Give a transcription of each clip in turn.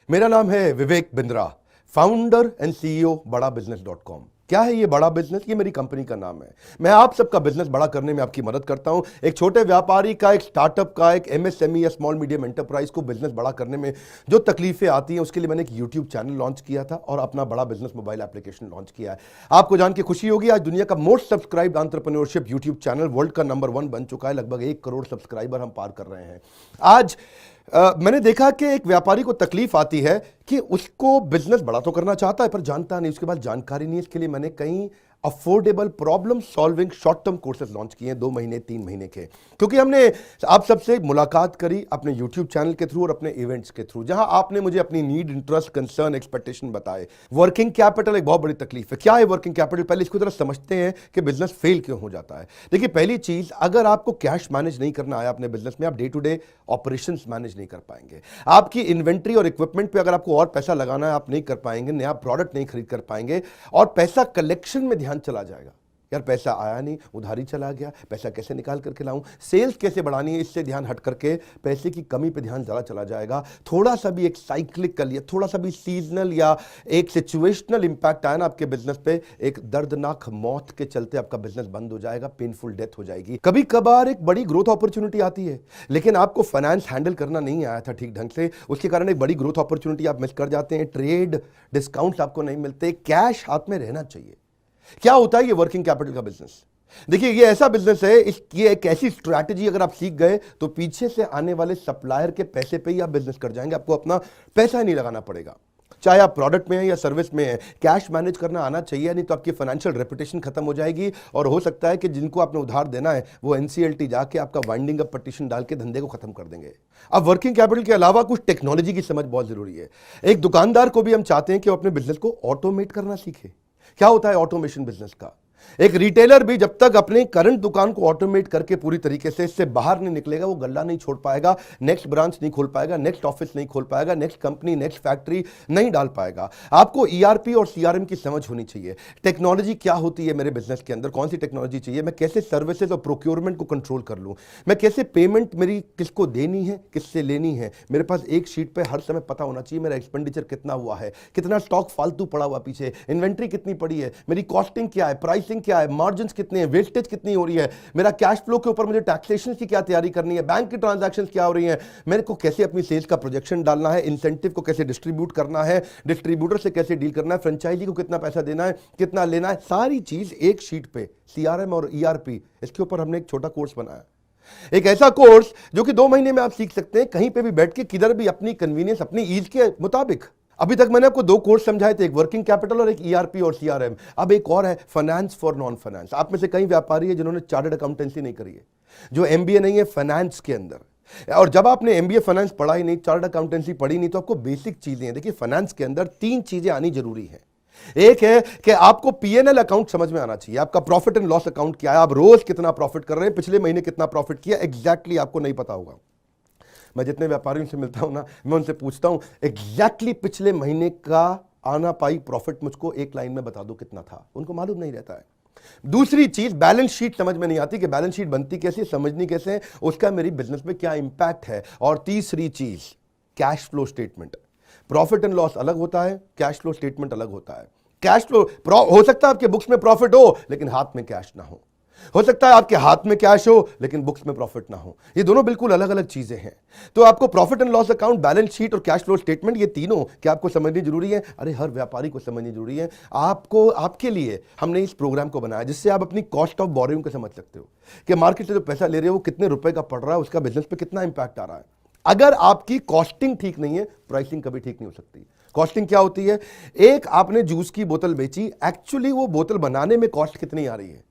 मेरा नाम है Vivek Bindra, founder and CEO बड़ा बिजनेस .com। क्या है ये बड़ा बिजनेस? ये मेरी कंपनी का नाम है। मैं आप सबका बिजनेस बड़ा करने में आपकी मदद करता हूं। एक छोटे व्यापारी का, एक स्टार्टअप का, एक एमएसएमई या स्मॉल मीडियम एंटरप्राइज को बिजनेस बड़ा करने में जो तकलीफें आती हैं, उसके लिए मैंने एक यूट्यूब चैनल लॉन्च किया था और अपना बड़ा बिजनेस मोबाइल एप्लीकेशन लॉन्च किया है। आपको जान के खुशी होगी, आज दुनिया का most subscribed entrepreneurship YouTube channel world का नंबर 1 बन चुका है। लगभग 1 करोड़ सब्सक्राइबर हम पार कर रहे हैं आज। मैंने देखा कि एक व्यापारी को तकलीफ आती है कि उसको बिजनेस बड़ा तो करना चाहता है पर जानता नहीं, उसके बाद जानकारी नहीं है। इसके लिए मैंने कई affordable problem solving short term courses launch किए हैं 2 महीने 3 महीने के, क्योंकि हमने आप सबसे मुलाकात करी अपने यूट्यूब चैनल के थ्रू और अपने इवेंट्स के थ्रू, जहां आपने मुझे अपनी नीड, इंटरेस्ट, कंसर्न, एक्सपेक्टेशन बताए। वर्किंग कैपिटल एक बहुत बड़ी तकलीफ है। क्या है वर्किंग कैपिटल? पहले इसको जरा समझते हैं कि बिजनेस फेल क्यों हो जाता है। देखिए, पहली चीज, अगर आपको कैश मैनेज नहीं करना आया अपने बिजनेस में, आप day to day operations manage नहीं कर पाएंगे। आपकी इन्वेंट्री और इक्विपमेंट पे अगर आपको और पैसा लगाना है, आप नहीं कर पाएंगे। नया प्रोडक्ट नहीं खरीद कर पाएंगे और पैसा कलेक्शन में ध्यान चला जाएगा। यार पैसा आया नहीं, उधारी चला गया, पैसा कैसे निकाल करके लाऊं, सेल्स कैसे बढ़ानी है, इससे ध्यान हट करके पैसे की कमी पे ध्यान ज़्यादा चला जाएगा। थोड़ा सा भी एक साइक्लिकल या थोड़ा सा भी सीजनल या एक सिचुएशनल इंपैक्ट आया ना आपके बिजनेस पे, एक दर्दनाक मौत के चलते आपका बिजनेस बंद हो जाएगा, पेनफुल डेथ हो जाएगी। कभी कभार एक बड़ी ग्रोथ अपॉर्चुनिटी आती है, लेकिन आपको फाइनेंस हैंडल करना नहीं आया था ठीक ढंग से, उसके कारण एक बड़ी ग्रोथ अपॉर्चुनिटी आप मिस कर जाते हैं। ट्रेड डिस्काउंट्स आपको नहीं मिलते, कैश हाथ में रहना चाहिए। क्या होता है ये वर्किंग कैपिटल का बिजनेस? देखिए, ये ऐसा बिजनेस है, ये एक ऐसी स्ट्रैटेजी अगर आप सीख गए तो पीछे से आने वाले सप्लायर के पैसे पे ही आप बिजनेस कर जाएंगे। आपको अपना पैसा ही नहीं लगाना पड़ेगा, चाहे आप प्रोडक्ट में है या सर्विस में है। कैश मैनेज करना आना चाहिए, नहीं तो आपकी फाइनेंशियल रेपुटेशन खत्म हो जाएगी और हो सकता है कि जिनको आपने उधार देना है वो एनसीएलटी जाके आपका वाइंडिंग अप पटिशन डाल के धंधे को खत्म कर देंगे। अब वर्किंग कैपिटल के अलावा कुछ टेक्नोलॉजी की समझ बहुत जरूरी है। एक दुकानदार को भी हम चाहते हैं कि वो अपने बिजनेस को ऑटोमेट करना सीखे। क्या होता है ऑटोमेशन बिजनेस का? एक रिटेलर भी जब तक अपने करंट दुकान को ऑटोमेट करके पूरी तरीके से इससे बाहर नहीं निकलेगा, वो गल्ला नहीं छोड़ पाएगा, नेक्स्ट ब्रांच नहीं खोल पाएगा, नेक्स्ट ऑफिस नहीं खोल पाएगा, नेक्स्ट कंपनी, नेक्स्ट फैक्ट्री नहीं डाल पाएगा। आपको ईआरपी और सीआरएम की समझ होनी चाहिए। टेक्नोलॉजी क्या होती है मेरे बिजनेस के अंदर, कौन सी टेक्नोलॉजी चाहिए, मैं कैसे सर्विसेज और प्रोक्योरमेंट को कंट्रोल कर लूं, मैं कैसे पेमेंट मेरी किसको देनी है, किससे लेनी है। मेरे पास एक शीट पे हर समय पता होना चाहिए मेरा एक्सपेंडिचर कितना हुआ है, कितना स्टॉक फालतू पड़ा हुआ पीछे, इन्वेंट्री कितनी पड़ी है, मेरी कॉस्टिंग क्या है, प्राइसिंग क्या है, मार्जिन कितने हैं, वेस्टेज कितनी हो रही है, मेरा कैश फ्लो के ऊपर मुझे टैक्सेशन की क्या तैयारी करनी है, बैंक की ट्रांजैक्शंस क्या हो रही हैं, मेरे को कैसे अपनी सेल्स का प्रोजेक्शन डालना है, इंसेंटिव को कैसे डिस्ट्रीब्यूट करना है, डिस्ट्रीब्यूटर से कैसे डील करना है, फ्रेंचाइजी को कितना पैसा देना है, कितना लेना है, सारी चीज एक शीट पे, सीआरएम और ईआरपी। इसके ऊपर हमने एक छोटा कोर्स बनाया, एक ऐसा कोर्स जो कि 2 महीने में आप सीख सकते हैं, कहीं पे भी बैठ के, किधर भी, अपनी कन्वीनियंस, अपनी ईज के मुताबिक। अभी तक मैंने आपको 2 कोर्स समझाए थे, एक वर्किंग कैपिटल और एक ईआरपी और सीआरएम। अब एक और है, फाइनेंस फॉर नॉन फाइनेंस। आप में से कई व्यापारी है जिन्होंने चार्टर्ड अकाउंटेंसी नहीं करी है, जो एमबीए नहीं है फाइनेंस के अंदर। और जब आपने एमबीए फाइनेंस पढ़ा ही नहीं, चार्टर्ड अकाउंटेंसी पढ़ी नहीं, तो आपको बेसिक चीजें हैं। देखिए, फाइनेंस के अंदर 3 चीजें आनी जरूरी है। एक है कि आपको पीएनएल अकाउंट समझ में आना चाहिए, आपका प्रॉफिट एंड लॉस अकाउंट क्या है, आप रोज कितना प्रॉफिट कर रहे हैं, पिछले महीने कितना प्रॉफिट किया, एग्जैक्टली आपको नहीं पता होगा। मैं जितने व्यापारियों से मिलता हूं ना, मैं उनसे पूछता हूं एग्जैक्टली पिछले महीने का आना पाई प्रॉफिट मुझको एक लाइन में बता दो कितना था, उनको मालूम नहीं रहता है। दूसरी चीज, बैलेंस शीट समझ में नहीं आती कि बैलेंस शीट बनती कैसे, समझनी कैसे है, उसका मेरी बिजनेस में क्या इंपैक्ट है। और तीसरी चीज, cash flow statement. Profit and loss अलग होता है, कैश फ्लो स्टेटमेंट अलग होता है। कैश फ्लो हो सकता है आपके बुक्स में प्रॉफिट हो लेकिन हाथ में कैश ना हो सकता है आपके हाथ में कैश हो लेकिन बुक्स में प्रॉफिट ना हो। ये दोनों बिल्कुल अलग अलग चीजें हैं। तो आपको profit and loss account, balance sheet और कैश फ्लो स्टेटमेंट, ये तीनों क्या आपको समझनी जरूरी है? अरे हर व्यापारी को समझनी जरूरी है। आपको, आपके लिए हमने इस प्रोग्राम को बनाया जिससे आप अपनी कॉस्ट ऑफ बोरोइंग को समझ सकते हो कि मार्केट से जो पैसा ले रहे हो वो कितने रुपए का पड़ रहा है, उसका बिजनेस पे कितना इंपैक्ट आ रहा है। अगर आपकी कॉस्टिंग ठीक नहीं है, प्राइसिंग कभी ठीक नहीं हो सकती। कॉस्टिंग क्या होती है? एक आपने जूस की बोतल बेची, एक्चुअली वो बोतल बनाने में कॉस्ट कितनी आ रही है,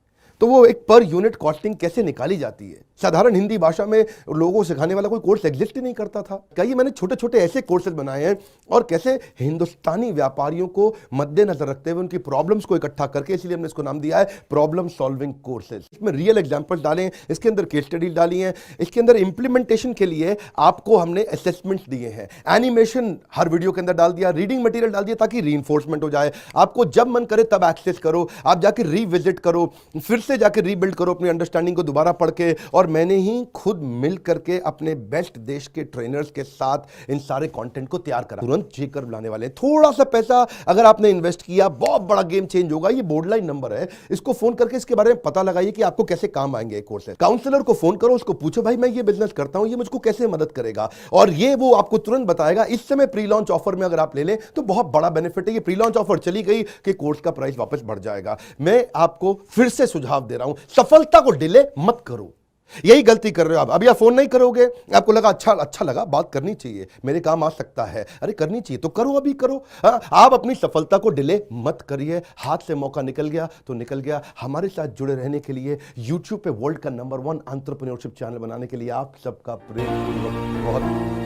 तो वो एक पर यूनिट कॉस्टिंग कैसे निकाली जाती है। साधारण हिंदी भाषा में लोगों को सिखाने वाला कोई कोर्स एग्जिस्ट ही नहीं करता था। कई मैंने छोटे छोटे ऐसे कोर्सेज बनाए हैं और कैसे हिंदुस्तानी व्यापारियों को मद्देनजर रखते हुए उनकी प्रॉब्लम्स को इकट्ठा करके, इसलिए हमने इसको नाम दिया है प्रॉब्लम सॉल्विंग कोर्सेज। इसमें रियल एग्जांपल्स डाले हैं, इसके अंदर केस स्टडीज डाली हैं, इसके अंदर इंप्लीमेंटेशन के लिए आपको हमने असेसमेंट्स दिए हैं, एनिमेशन हर वीडियो के अंदर डाल दिया, रीडिंग मटेरियल डाल दिया ताकि रीइंफोर्समेंट हो जाए। आपको जब मन करे तब एक्सेस करो, आप जाकर रीविजिट करो, फिर से से जाकर रीबिल्ड करो अपनी अंडरस्टैंडिंग को दोबारा पढ़ के। और मैंने ही खुद मिल करके अपने बेस्ट देश के ट्रेनर्स के साथ इन सारे कंटेंट को तैयार करा। तुरंत जे कर्व लाने वाले हैं। थोड़ा सा पैसा अगर आपने इन्वेस्ट किया, बहुत बड़ा गेम चेंज होगा। ये बोर्डलाइन नंबर है, इसको फोन करके इसके बारे में पता लगाइए कि आपको कैसे काम आएंगे कोर्स है। काउंसलर को फोन करो, उसको पूछो भाई मैं ये बिजनेस करता हूं, ये मुझको कैसे मदद करेगा, और ये वो आपको तुरंत बताएगा। इस समय प्री लॉन्च ऑफर में अगर आप ले लें तो बहुत बड़ा बेनिफिट है। ये प्री लॉन्च ऑफर चली गई कि कोर्स का प्राइस वापस बढ़ जाएगा। मैं आपको फिर से सुझाव दे रहा हूं, सफलता को डिले मत करो। यही गलती कर रहे हो आप। अभी आप फोन नहीं करोगे, आपको लगा अच्छा लगा, बात करनी चाहिए, मेरे काम आ सकता है, अरे करनी चाहिए तो करो, अभी करो। आप अपनी सफलता को डिले मत करिए। हाथ से मौका निकल गया तो निकल गया। हमारे साथ जुड़े रहने के लिए, YouTube पे वर्ल्ड का नंबर 1 एंटरप्रेन्योरशिप चैनल बनाने के लिए आप सबका प्रेम बहुत